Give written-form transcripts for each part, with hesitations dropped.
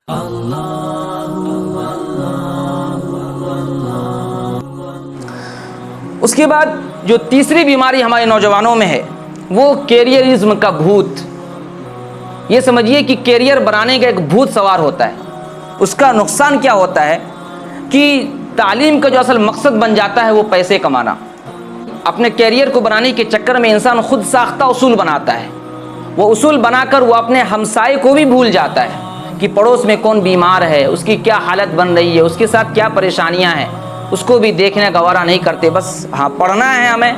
اس کے بعد جو تیسری بیماری ہمارے نوجوانوں میں ہے وہ کیریئرزم کا بھوت. یہ سمجھیے کہ کیریئر بنانے کا ایک بھوت سوار ہوتا ہے. اس کا نقصان کیا ہوتا ہے کہ تعلیم کا جو اصل مقصد بن جاتا ہے وہ پیسے کمانا. اپنے کیریئر کو بنانے کے چکر میں انسان خود ساختہ اصول بناتا ہے. وہ اصول بنا کر وہ اپنے ہمسائے کو بھی بھول جاتا ہے کہ پڑوس میں کون بیمار ہے, اس کی کیا حالت بن رہی ہے, اس کے ساتھ کیا پریشانیاں ہیں, اس کو بھی دیکھنے گوارا نہیں کرتے. بس ہاں پڑھنا ہے ہمیں,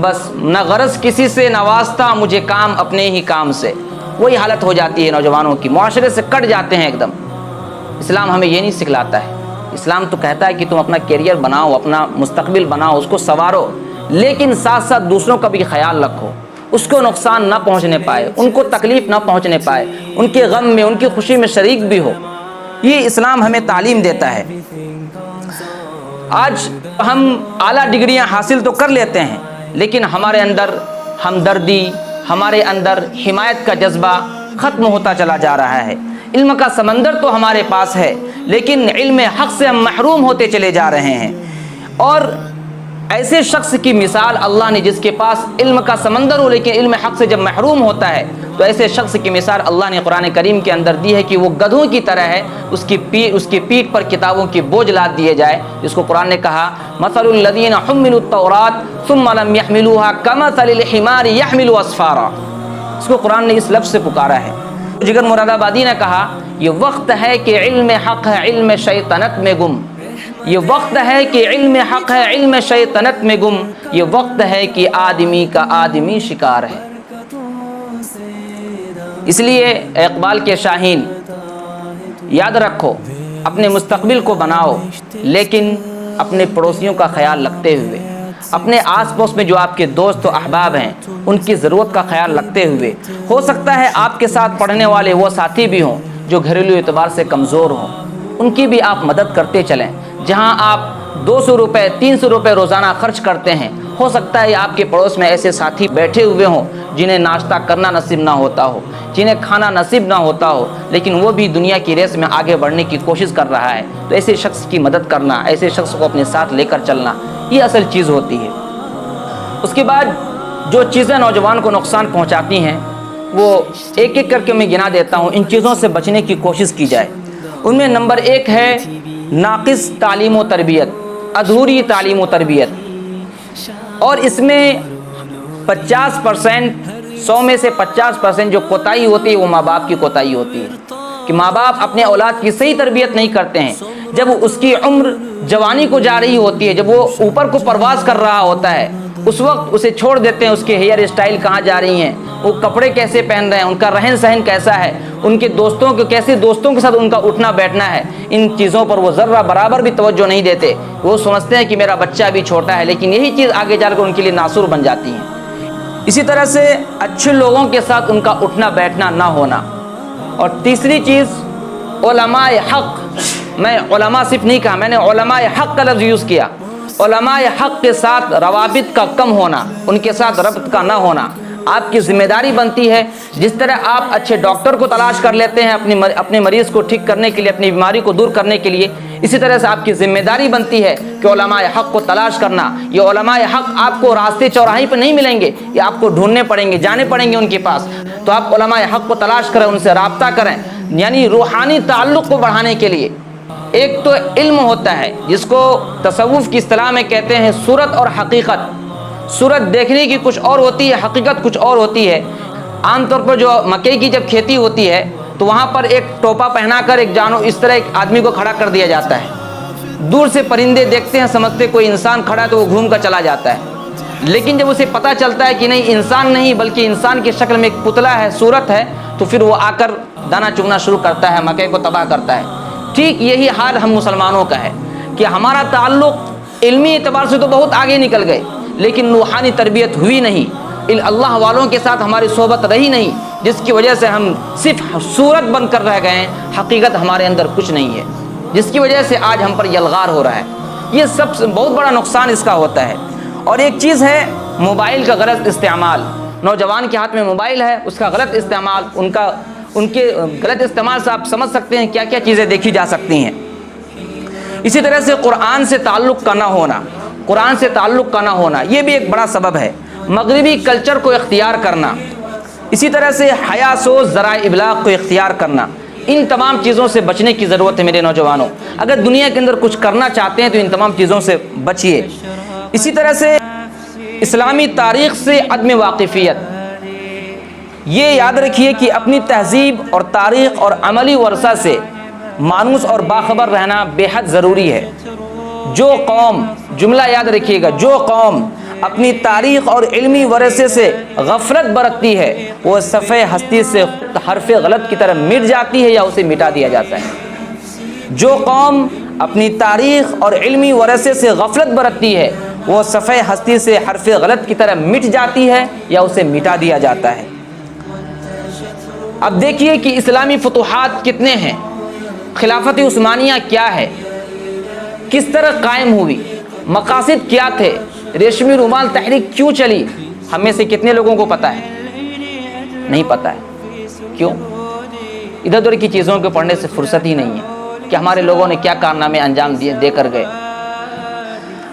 بس نہ غرض کسی سے نہ واسطہ, مجھے کام اپنے ہی کام سے. وہی حالت ہو جاتی ہے نوجوانوں کی, معاشرے سے کٹ جاتے ہیں ایک دم. اسلام ہمیں یہ نہیں سکھلاتا ہے. اسلام تو کہتا ہے کہ تم اپنا کیریئر بناؤ, اپنا مستقبل بناؤ, اس کو سنوارو, لیکن ساتھ ساتھ دوسروں کا بھی خیال رکھو, اس کو نقصان نہ پہنچنے پائے, ان کو تکلیف نہ پہنچنے پائے, ان کے غم میں ان کی خوشی میں شریک بھی ہو. یہ اسلام ہمیں تعلیم دیتا ہے. آج ہم اعلیٰ ڈگریاں حاصل تو کر لیتے ہیں لیکن ہمارے اندر ہمدردی, ہمارے اندر حمایت کا جذبہ ختم ہوتا چلا جا رہا ہے. علم کا سمندر تو ہمارے پاس ہے لیکن علم حق سے ہم محروم ہوتے چلے جا رہے ہیں. اور ایسے شخص کی مثال اللہ نے جس کے پاس علم کا سمندر ہو لیکن علم حق سے جب محروم ہوتا ہے تو ایسے شخص کی مثال اللہ نے قرآن کریم کے اندر دی ہے کہ وہ گدھوں کی طرح ہے, اس کی پیٹھ پر کتابوں کی بوجھ لاد دیے جائے, جس کو قرآن نے کہا مثل الذین حملوا التوراۃ ثم لم يحملوها كمثل الحمار يحمل اسفارا. اس کو قرآن نے اس لفظ سے پکارا ہے. جگر مراد آبادی نے کہا یہ وقت ہے کہ علم حق ہے علم شیطنت میں گم, یہ وقت ہے کہ علم حق ہے علم شیطنت میں گم, یہ وقت ہے کہ آدمی کا آدمی شکار ہے. اس لیے اقبال کے شاہین, یاد رکھو اپنے مستقبل کو بناؤ لیکن اپنے پڑوسیوں کا خیال رکھتے ہوئے, اپنے آس پاس میں جو آپ کے دوست و احباب ہیں ان کی ضرورت کا خیال رکھتے ہوئے. ہو سکتا ہے آپ کے ساتھ پڑھنے والے وہ ساتھی بھی ہوں جو گھریلو اعتبار سے کمزور ہوں, ان کی بھی آپ مدد کرتے چلیں. جہاں آپ 200 روپے 300 روپے روزانہ خرچ کرتے ہیں, ہو سکتا ہے آپ کے پڑوس میں ایسے ساتھی بیٹھے ہوئے ہوں جنہیں ناشتہ کرنا نصیب نہ ہوتا ہو, جنہیں کھانا نصیب نہ ہوتا ہو, لیکن وہ بھی دنیا کی ریس میں آگے بڑھنے کی کوشش کر رہا ہے. تو ایسے شخص کی مدد کرنا, ایسے شخص کو اپنے ساتھ لے کر چلنا, یہ اصل چیز ہوتی ہے. اس کے بعد جو چیزیں نوجوان کو نقصان پہنچاتی ہیں وہ ایک ایک کر کے میں گنا دیتا ہوں. ان چیزوں سے بچنے کی کوشش کی جائے. ان میں نمبر 1 ہے ناقص تعلیم و تربیت, ادھوری تعلیم و تربیت. اور اس میں 50%, 100 میں سے 50% جو کوتاہی ہوتی ہے وہ ماں باپ کی کوتاہی ہوتی ہے کہ ماں باپ اپنے اولاد کی صحیح تربیت نہیں کرتے ہیں. جب اس کی عمر جوانی کو جا رہی ہوتی ہے, جب وہ اوپر کو پرواز کر رہا ہوتا ہے, اس وقت اسے چھوڑ دیتے ہیں. اس کے ہیئر اسٹائل کہاں جا رہی ہیں, وہ کپڑے کیسے پہن رہے ہیں, ان کا رہن سہن کیسا ہے, ان کے دوستوں کو کیسے دوستوں کے ساتھ ان کا اٹھنا بیٹھنا ہے, ان چیزوں پر وہ ذرہ برابر بھی توجہ نہیں دیتے. وہ سمجھتے ہیں کہ میرا بچہ ابھی چھوٹا ہے, لیکن یہی چیز آگے جا کر ان کے لیے ناصور بن جاتی ہیں. اسی طرح سے اچھے لوگوں کے ساتھ ان کا اٹھنا بیٹھنا نہ ہونا. اور تیسری چیز علماء حق. میں علماء صرف نہیں کہا, میں نے علماء حق کا لفظ یوز کیا. علماء حق کے ساتھ روابط کا کم ہونا, ان کے ساتھ ربط کا نہ ہونا آپ کی ذمہ داری بنتی ہے. جس طرح آپ اچھے ڈاکٹر کو تلاش کر لیتے ہیں اپنے مریض کو ٹھیک کرنے کے لیے, اپنی بیماری کو دور کرنے کے لیے, اسی طرح سے آپ کی ذمہ داری بنتی ہے کہ علماء حق کو تلاش کرنا. یہ علماء حق آپ کو راستے چوراہے پہ نہیں ملیں گے, یہ آپ کو ڈھونڈنے پڑیں گے, جانے پڑیں گے ان کے پاس. تو آپ علماء حق کو تلاش کریں, ان سے رابطہ کریں, یعنی روحانی تعلق کو بڑھانے کے لیے. ایک تو علم ہوتا ہے جس کو تصوف کی اصطلاح میں کہتے ہیں صورت اور حقیقت. صورت دیکھنے کی کچھ اور ہوتی ہے, حقیقت کچھ اور ہوتی ہے. عام طور پر جو مکئی کی جب کھیتی ہوتی ہے تو وہاں پر ایک ٹوپا پہنا کر اس طرح ایک آدمی کو کھڑا کر دیا جاتا ہے. دور سے پرندے دیکھتے ہیں, سمجھتے کوئی انسان کھڑا ہے تو وہ گھوم کر چلا جاتا ہے. لیکن جب اسے پتہ چلتا ہے کہ نہیں انسان نہیں بلکہ انسان کی شکل میں ایک پتلا ہے, صورت ہے, تو پھر وہ آ کر دانا چگنا شروع کرتا ہے, مکئی کو تباہ کرتا ہے. ٹھیک یہی حال ہم مسلمانوں کا ہے کہ ہمارا تعلق علمی اعتبار سے تو بہت آگے نکل گئے لیکن روحانی تربیت ہوئی نہیں, اللہ والوں کے ساتھ ہماری صحبت رہی نہیں, جس کی وجہ سے ہم صرف صورت بن کر رہ گئے ہیں, حقیقت ہمارے اندر کچھ نہیں ہے, جس کی وجہ سے آج ہم پر یلغار ہو رہا ہے. یہ سب سے بہت بڑا نقصان اس کا ہوتا ہے. اور ایک چیز ہے موبائل کا غلط استعمال. نوجوان کے ہاتھ میں موبائل ہے, اس کا غلط استعمال, ان کے غلط استعمال سے آپ سمجھ سکتے ہیں کیا کیا چیزیں دیکھی جا سکتی ہیں۔ اسی طرح سے قرآن سے تعلق کا نہ ہونا، قرآن سے تعلق کا نہ ہونا یہ بھی ایک بڑا سبب ہے۔ مغربی کلچر کو اختیار کرنا، اسی طرح سے حیا سوز ذرائع ابلاغ کو اختیار کرنا، ان تمام چیزوں سے بچنے کی ضرورت ہے میرے نوجوانوں۔ اگر دنیا کے اندر کچھ کرنا چاہتے ہیں تو ان تمام چیزوں سے بچیے۔ اسی طرح سے اسلامی تاریخ سے عدم واقفیت، یہ یاد رکھیے کہ اپنی تہذیب اور تاریخ اور عملی ورثہ سے مانوس اور باخبر رہنا بے حد ضروری ہے۔ جو قوم، جملہ یاد رکھیے گا، جو قوم اپنی تاریخ اور علمی ورثے سے غفلت برتتی ہے وہ صفحہ ہستی سے حرف غلط کی طرح مٹ جاتی ہے یا اسے مٹا دیا جاتا ہے۔ جو قوم اپنی تاریخ اور علمی ورثے سے غفلت برتتی ہے وہ صفحہ ہستی سے حرف غلط کی طرح مٹ جاتی ہے یا اسے مٹا دیا جاتا ہے۔ اب دیکھیے کہ اسلامی فتوحات کتنے ہیں، خلافت عثمانیہ کیا ہے، کس طرح قائم ہوئی، مقاصد کیا تھے، ریشمی رومال تحریک کیوں چلی، ہم میں سے کتنے لوگوں کو پتہ ہے؟ نہیں پتہ ہے۔ کیوں؟ ادھر ادھر کی چیزوں کے پڑھنے سے فرصت ہی نہیں ہے کہ ہمارے لوگوں نے کیا کارنامے انجام دے کر گئے۔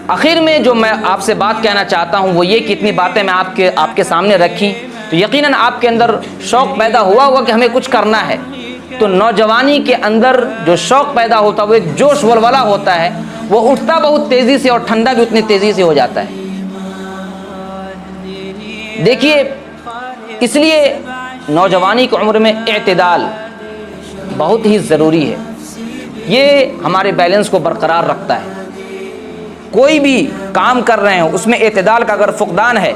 آخر میں جو میں آپ سے بات کہنا چاہتا ہوں وہ یہ کہ اتنی باتیں میں آپ کے سامنے رکھی تو یقیناً آپ کے اندر شوق پیدا ہوا کہ ہمیں کچھ کرنا ہے۔ تو نوجوانی کے اندر جو شوق پیدا ہوتا ہے وہ ایک جوش ولولہ ہوتا ہے، وہ اٹھتا بہت تیزی سے اور ٹھنڈا بھی اتنی تیزی سے ہو جاتا ہے۔ دیکھیے اس لیے نوجوانی کی عمر میں اعتدال بہت ہی ضروری ہے، یہ ہمارے بیلنس کو برقرار رکھتا ہے۔ کوئی بھی کام کر رہے ہیں اس میں اعتدال کا اگر فقدان ہے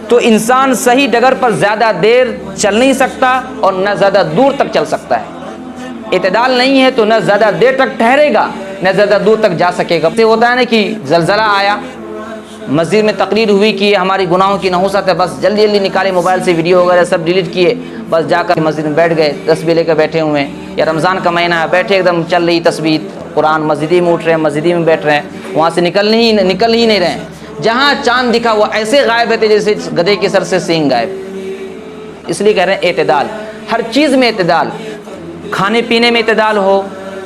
تو انسان صحیح ڈگر پر زیادہ دیر چل نہیں سکتا اور نہ زیادہ دور تک چل سکتا ہے۔ اعتدال نہیں ہے تو نہ زیادہ دیر تک ٹھہرے گا نہ زیادہ دور تک جا سکے گا۔ ہوتا ہے نا کہ زلزلہ آیا، مسجد میں تقریر ہوئی کہ ہماری گناہوں کی نحوست ہے، بس جلدی جلدی نکالے موبائل سے ویڈیو وغیرہ سب ڈیلیٹ کیے، بس جا کر مسجد میں بیٹھ گئے، تسبیح لے کر بیٹھے ہوئے ہیں، یا رمضان کا مہینہ ہے بیٹھے ایک دم چل رہی تسبیح قرآن، مسجدی میں اٹھ رہے ہیں، مسجدی میں بیٹھ رہے ہیں، وہاں سے نکل ہی نہیں رہے ہیں۔ جہاں چاند دکھا وہ ایسے غائب ہے جیسے گدھے کے سر سے سینگ غائب۔ اس لیے کہہ رہے ہیں اعتدال، ہر چیز میں اعتدال، کھانے پینے میں اعتدال ہو،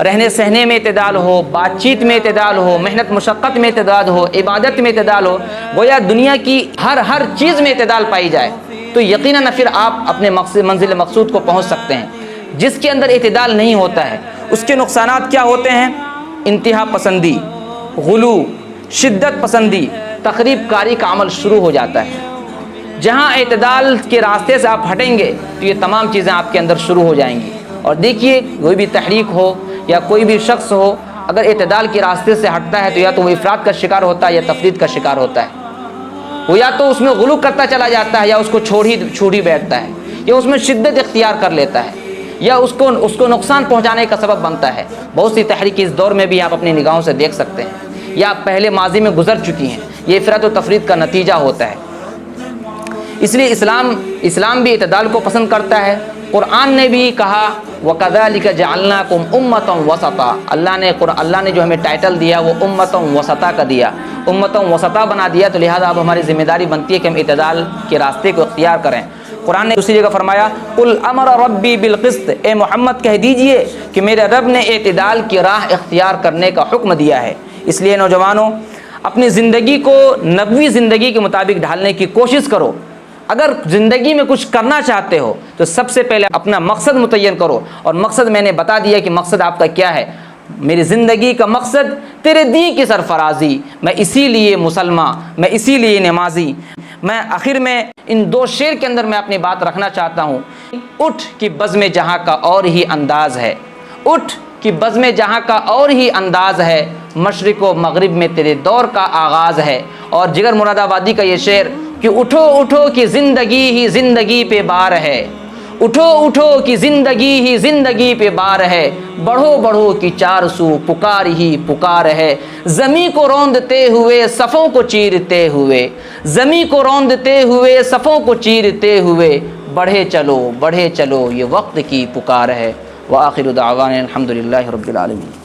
رہنے سہنے میں اعتدال ہو، بات چیت میں اعتدال ہو، محنت مشقت میں اعتدال ہو، عبادت میں اعتدال ہو، گویا دنیا کی ہر چیز میں اعتدال پائی جائے تو یقیناً پھر آپ اپنے منزل مقصود کو پہنچ سکتے ہیں۔ جس کے اندر اعتدال نہیں ہوتا ہے اس کے نقصانات کیا ہوتے ہیں؟ انتہا پسندی، غلو، شدت پسندی، تخریب کاری کا عمل شروع ہو جاتا ہے۔ جہاں اعتدال کے راستے سے آپ ہٹیں گے تو یہ تمام چیزیں آپ کے اندر شروع ہو جائیں گی۔ اور دیکھیے کوئی بھی تحریک ہو یا کوئی بھی شخص ہو اگر اعتدال کے راستے سے ہٹتا ہے تو یا تو وہ افراط کا شکار ہوتا ہے یا تفرید کا شکار ہوتا ہے۔ وہ یا تو اس میں غلو کرتا چلا جاتا ہے یا اس کو چھوڑ ہی بیٹھتا ہے، یا اس میں شدت اختیار کر لیتا ہے، یا اس کو نقصان پہنچانے کا سبب بنتا ہے۔ بہت سی تحریک اس دور میں بھی آپ اپنی نگاہوں سے دیکھ سکتے ہیں یا پہلے ماضی میں گزر چکی ہیں، یہ افراط و تفرید کا نتیجہ ہوتا ہے۔ اس لیے اسلام بھی اعتدال کو پسند کرتا ہے۔ قرآن نے بھی کہا وَكَذَلِكَ جَعَلْنَاكُمْ أُمَّةً وَسَطًا، اللہ نے جو ہمیں ٹائٹل دیا وہ امتًا وسطا کا دیا، امتًا وسطا بنا دیا، تو لہٰذا اب ہماری ذمہ داری بنتی ہے کہ ہم اعتدال کے راستے کو اختیار کریں۔ قرآن نے دوسری جگہ فرمایا قُلْ أَمَرَ رَبِّي بِالْقِسْطِ، اے محمد کہہ دیجئے کہ میرے رب نے اعتدال کی راہ اختیار کرنے کا حکم دیا ہے۔ اس لیے نوجوانوں اپنی زندگی کو نبوی زندگی کے مطابق ڈھالنے کی کوشش کرو۔ اگر زندگی میں کچھ کرنا چاہتے ہو تو سب سے پہلے اپنا مقصد متعین کرو، اور مقصد میں نے بتا دیا کہ مقصد آپ کا کیا ہے۔ میری زندگی کا مقصد تیرے دین کی سرفرازی، میں اسی لیے مسلمان، میں اسی لیے نمازی۔ میں آخر میں ان دو شعر کے اندر میں اپنی بات رکھنا چاہتا ہوں۔ اٹھ کہ بزم جہاں کا اور ہی انداز ہے، اٹھ کہ بزم جہاں کا اور ہی انداز ہے، مشرق و مغرب میں تیرے دور کا آغاز ہے۔ اور جگر مراد آبادی کا یہ شعر کہ اٹھو اٹھو کہ زندگی ہی زندگی پہ بار ہے، اٹھو اٹھو کہ زندگی ہی زندگی پہ بار ہے، بڑھو بڑھو کہ چار سو پکار ہی پکار ہے، زمیں کو روندتے ہوئے صفوں کو چیرتے ہوئے، زمیں کو روندتے ہوئے صفوں کو چیرتے ہوئے، بڑھے چلو یہ وقت کی پکار ہے۔ وآخر دعوانا الحمدللہ رب العالمین۔